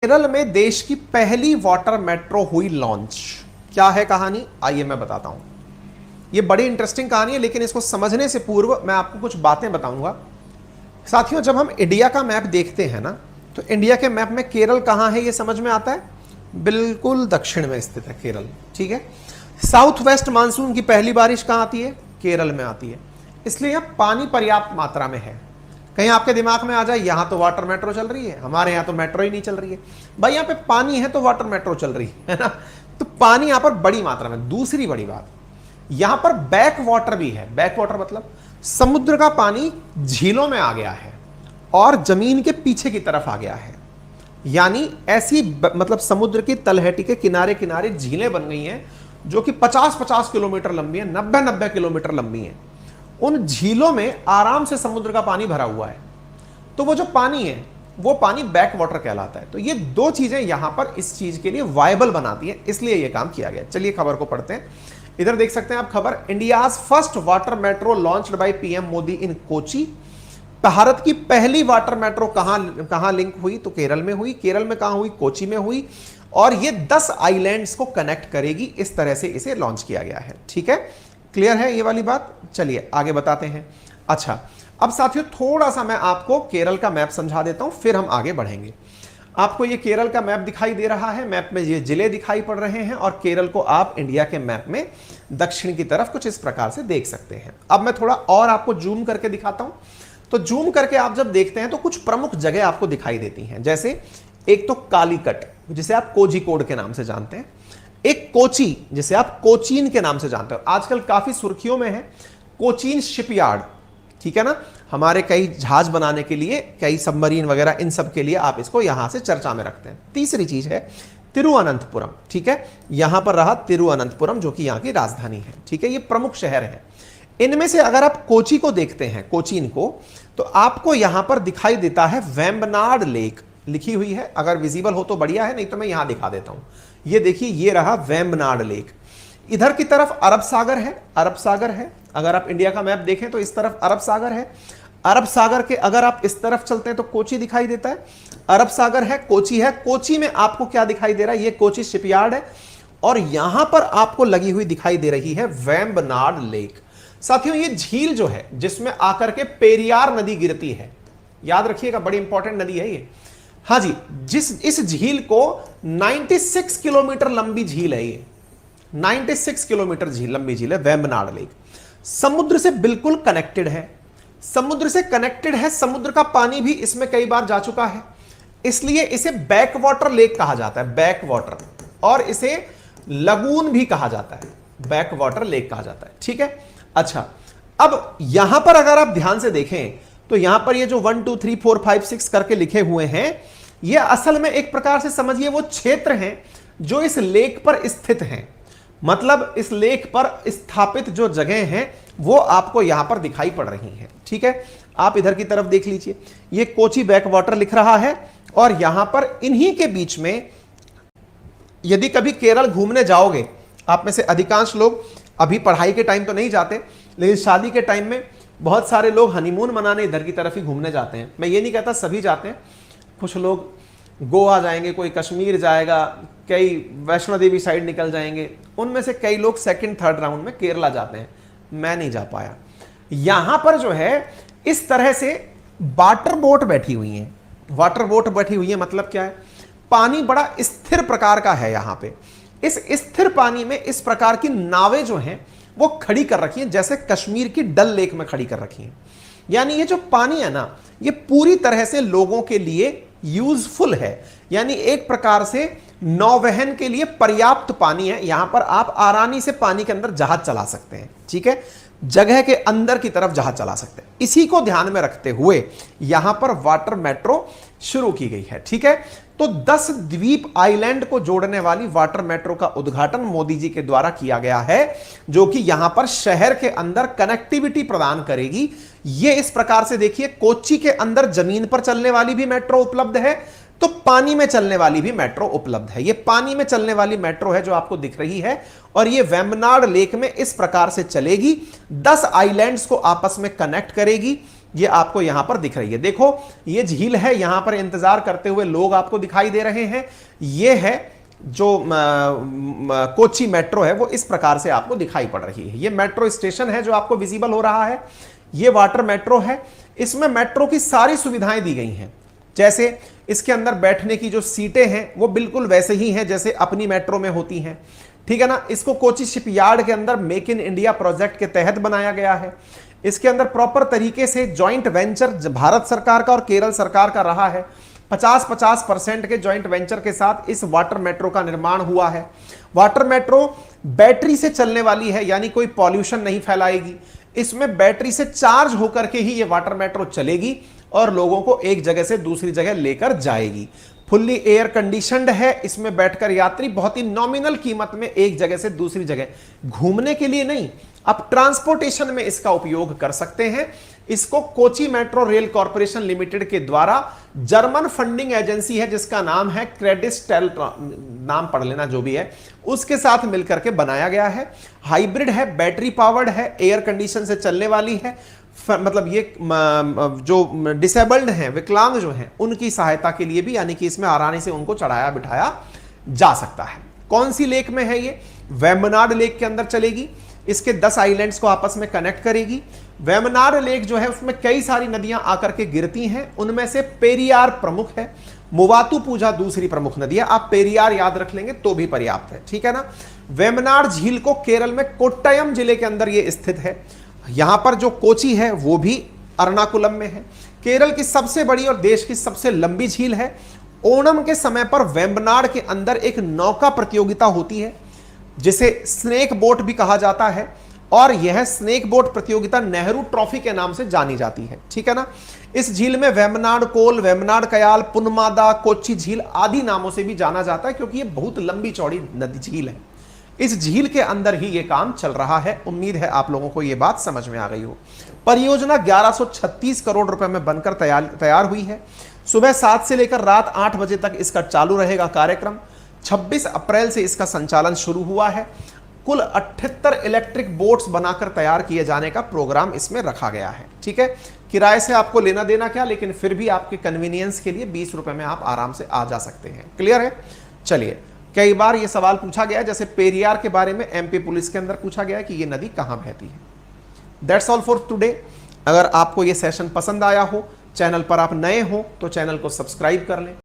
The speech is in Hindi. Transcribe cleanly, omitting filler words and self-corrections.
केरल में देश की पहली वाटर मेट्रो हुई लॉन्च। क्या है कहानी, आइए मैं बताता हूं। यह बड़ी इंटरेस्टिंग कहानी है, लेकिन इसको समझने से पूर्व मैं आपको कुछ बातें बताऊंगा। साथियों, जब हम इंडिया का मैप देखते हैं ना, तो इंडिया के मैप में केरल कहां है यह समझ में आता है। बिल्कुल दक्षिण में स्थित है केरल, ठीक है। साउथ वेस्ट मानसून की पहली बारिश कहां आती है, केरल में आती है। इसलिए यहां पानी पर्याप्त मात्रा में है। कहीं आपके दिमाग में आ जाए यहां तो वाटर मेट्रो चल रही है, हमारे यहां तो मेट्रो ही नहीं चल रही है। भाई यहां पे पानी है तो वाटर मेट्रो चल रही है ना। तो पानी यहां पर बड़ी मात्रा में। दूसरी बड़ी बात, यहां पर बैक वाटर भी है। बैक वाटर मतलब समुद्र का पानी झीलों में आ गया है और जमीन के पीछे की तरफ आ गया है। यानी ऐसी मतलब समुद्र की तलहटी के किनारे किनारे झीलें बन गई हैं जो कि 50-50 किलोमीटर लंबी है, 90-90 किलोमीटर लंबी है। उन झीलों में आराम से समुद्र का पानी भरा हुआ है। तो वो जो पानी है वो पानी बैक वाटर कहलाता है। तो ये दो चीजें यहां पर इस चीज के लिए वायबल बनाती है, इसलिए ये काम किया गया। चलिए खबर को पढ़ते हैं। इधर देख सकते हैं आप खबर, India's first water metro launched by PM Modi in Kochi. Bharat की पहली वाटर मेट्रो कहां लिंक हुई, तो केरल में हुई। केरल में कहां हुई, कोची में हुई। और ये 10 आइलैंड्स को कनेक्ट करेगी। इस तरह से इसे लॉन्च किया गया है, ठीक है। क्लियर है ये वाली बात। चलिए आगे बताते हैं। अच्छा, अब साथियों थोड़ा सा मैं आपको केरल का मैप समझा देता हूं, फिर हम आगे बढ़ेंगे। आपको ये केरल का मैप दिखाई दे रहा है। मैप में ये जिले दिखाई पड़ रहे हैं और केरल को आप इंडिया के मैप में दक्षिण की तरफ कुछ इस प्रकार से देख सकते हैं। अब मैं थोड़ा और आपको जूम करके दिखाता हूं। तो जूम करके आप जब देखते हैं तो कुछ प्रमुख जगह आपको दिखाई देती हैं। जैसे एक तो कालीकट, जिसे आप कोझिकोड के नाम से जानते हैं। एक कोची, जिसे आप कोचीन के नाम से जानते हो। आजकल काफी सुर्खियों में है कोचीन शिपयार्ड, ठीक है ना। हमारे कई जहाज बनाने के लिए, कई सबमरीन वगैरह, इन सब के लिए आप इसको यहां से चर्चा में रखते हैं। तीसरी चीज है तिरुवनंतपुरम, ठीक है। यहां पर रहा तिरुवनंतपुरम, जो कि यहां की राजधानी है, ठीक है। ये प्रमुख शहर है। इनमें से अगर आप कोची को देखते हैं, कोचीन को, तो आपको यहां पर दिखाई देता है वेम्बनाड लेक लिखी हुई है। अगर विजिबल हो तो बढ़िया है, नहीं तो मैं यहां दिखा देता हूं। ये देखिए, ये रहा वेम्बनाड लेक। इधर की तरफ अरब सागर है, अरब सागर है। अगर आप इंडिया का मैप देखें तो इस तरफ अरब सागर है। अरब सागर के अगर आप इस तरफ चलते हैं तो कोची दिखाई देता है। अरब सागर है, कोची है। कोची में आपको क्या दिखाई दे रहा है, ये कोची शिपयार्ड है। और यहां पर आपको लगी हुई दिखाई दे रही है वेम्बनाड लेक। साथियों, ये झील जो है जिसमें आकर के पेरियार नदी गिरती है, याद रखिएगा, बड़ी इंपॉर्टेंट नदी है ये। हाँ जी, इस झील को 96 किलोमीटर लंबी झील है ये। 96 किलोमीटर लंबी झील है वेम्बनाड लेक। समुद्र से बिल्कुल कनेक्टेड है। समुद्र से कनेक्टेड है, समुद्र का पानी भी इसमें कई बार जा चुका है, इसलिए इसे बैक वाटर लेक कहा जाता है, बैक वाटर। और इसे लगून भी कहा जाता है, बैक वाटर लेक कहा जाता है, ठीक है। अच्छा, अब यहां पर अगर आप ध्यान से देखें तो यहां पर ये जो 1 2 3 4 5 6 करके लिखे हुए हैं, ये असल में एक प्रकार से समझिए वो क्षेत्र हैं जो इस लेक पर स्थित हैं। मतलब इस लेक पर स्थापित जो जगह हैं वो आपको यहां पर दिखाई पड़ रही हैं, ठीक है। आप इधर की तरफ देख लीजिए, ये कोची बैक वाटर लिख रहा है। और यहां पर इन्हीं के बीच में, यदि कभी केरल घूमने जाओगे, आप में से अधिकांश लोग अभी पढ़ाई के टाइम तो नहीं जाते, लेकिन शादी के टाइम में बहुत सारे लोग हनीमून मनाने इधर की तरफ ही घूमने जाते हैं। मैं ये नहीं कहता सभी जाते हैं, कुछ लोग गोवा जाएंगे, कोई कश्मीर जाएगा, कई वैष्णो देवी साइड निकल जाएंगे। उनमें से कई लोग सेकंड थर्ड राउंड में केरला जाते हैं। मैं नहीं जा पाया। यहां पर जो है इस तरह से वाटर बोट बैठी हुई है। वाटर बोट बैठी हुई है मतलब क्या है, पानी बड़ा स्थिर प्रकार का है यहां पे। इस स्थिर पानी में इस प्रकार की नावें जो हैं वो खड़ी कर रखी हैं, जैसे कश्मीर की डल लेक में खड़ी कर रखी हैं। यानी ये जो पानी है ना, ये पूरी तरह से लोगों के लिए यूजफुल है। यानी एक प्रकार से नौवहन के लिए पर्याप्त पानी है। यहां पर आप आसानी से पानी के अंदर जहाज चला सकते हैं, ठीक है। जगह के अंदर की तरफ जहाज चला सकते हैं। इसी को ध्यान में रखते हुए यहां पर वाटर मेट्रो शुरू की गई है, ठीक है। तो 10 द्वीप आइलैंड को जोड़ने वाली वाटर मेट्रो का उद्घाटन मोदी जी के द्वारा किया गया है, जो कि यहां पर शहर के अंदर कनेक्टिविटी प्रदान करेगी। ये इस प्रकार से देखिए, कोच्चि के अंदर जमीन पर चलने वाली भी मेट्रो उपलब्ध है, तो पानी में चलने वाली भी मेट्रो उपलब्ध है। ये पानी में चलने वाली मेट्रो है जो आपको दिख रही है, और ये वेम्बनाड लेक में इस प्रकार से चलेगी, 10 आइलैंड्स को आपस में कनेक्ट करेगी। ये आपको यहां पर दिख रही है। देखो ये झील है, यहां पर इंतजार करते हुए लोग आपको दिखाई दे रहे हैं। ये है जो कोची मेट्रो है, वो इस प्रकार से आपको दिखाई पड़ रही है। ये मेट्रो स्टेशन है जो आपको विजिबल हो रहा है। ये वाटर मेट्रो है। इसमें मेट्रो की सारी सुविधाएं दी गई हैं। जैसे इसके अंदर बैठने की जो सीटें हैं वो बिल्कुल वैसे ही हैं जैसे अपनी मेट्रो में होती हैं, ठीक है ना। इसको कोची शिपयार्ड के अंदर मेक इन इंडिया प्रोजेक्ट के तहत बनाया गया है। इसके अंदर प्रॉपर तरीके से जॉइंट वेंचर भारत सरकार का और केरल सरकार का रहा है। 50-50% के जॉइंट वेंचर के साथ इस वाटर मेट्रो का निर्माण हुआ है। वाटर मेट्रो बैटरी से चलने वाली है, यानी कोई पॉल्यूशन नहीं फैलाएगी। इसमें बैटरी से चार्ज होकर के ही ये वाटर मेट्रो चलेगी और लोगों को एक जगह से दूसरी जगह लेकर जाएगी। फुल्ली एयर कंडीशनड है। इसमें बैठकर यात्री बहुत ही नॉमिनल कीमत में एक जगह से दूसरी जगह घूमने के लिए नहीं, अब ट्रांसपोर्टेशन में इसका उपयोग कर सकते हैं। इसको Kochi metro rail corporation limited के द्वारा जर्मन फंडिंग एजेंसी है जिसका नाम है क्रेडिस्टेल, नाम पढ़ लेना जो भी है, उसके साथ मिलकर के बनाया गया है। हाइब्रिड है, बैटरी पावर्ड है, एयर कंडीशन से चलने वाली है। मतलब ये जो डिसेबल्ड हैं, विकलांग जो हैं, उनकी सहायता के लिए भी, यानी कि इसमें आसानी से उनको चढ़ाया बिठाया जा सकता है। कौन सी लेक में है ये? वेम्बनाड लेक के अंदर चलेगी। इसके 10 आइलैंड्स को आपस में कनेक्ट करेगी। वेम्बनाड लेक जो है उसमें कई सारी नदियां आकर के गिरती हैं, उनमें से पेरियार प्रमुख है। मुवातुपुझा दूसरी प्रमुख नदी है। आप पेरियार याद रख लेंगे तो भी पर्याप्त है, ठीक है ना। वेम्बनाड झील को केरल में कोट्टयम जिले के अंदर ये स्थित है। यहां पर जो कोची है वो भी एर्नाकुलम में है। केरल की सबसे बड़ी और देश की सबसे लंबी झील है। ओणम के समय पर वेम्बनाड के अंदर एक नौका प्रतियोगिता होती है जिसे स्नेक बोट भी कहा जाता है, और यह स्नेक बोट प्रतियोगिता नेहरू ट्रॉफी के नाम से जानी जाती है, ठीक है ना। इस झील में वेम्बनाड कोल, वेम्बनाड कयाल, पुनमादा, कोच्चि झील आदि नामों से भी जाना जाता है क्योंकि यह बहुत लंबी चौड़ी नदी झील है। इस झील के अंदर ही यह काम चल रहा है। उम्मीद है आप लोगों को यह बात समझ में आ गई हो। परियोजना 1136 करोड़ रुपए में बनकर तैयार हुई है। सुबह 7 से लेकर रात 8 बजे तक इसका चालू रहेगा कार्यक्रम। 26 अप्रैल से इसका संचालन शुरू हुआ है। कुल 78 इलेक्ट्रिक बोट्स बनाकर तैयार किए जाने का प्रोग्राम इसमें रखा गया है, ठीक है। किराए से आपको लेना देना क्या, लेकिन फिर भी आपके कन्वीनियंस के लिए 20 रुपए में आप आराम से आ जा सकते हैं। क्लियर है? चलिए, कई बार यह सवाल पूछा गया, जैसे पेरियार के बारे में एमपी पुलिस के अंदर पूछा गया कि यह नदी कहां बहती है। That's all for today. अगर आपको यह सेशन पसंद आया हो, चैनल पर आप नए हो तो चैनल को सब्सक्राइब कर लें।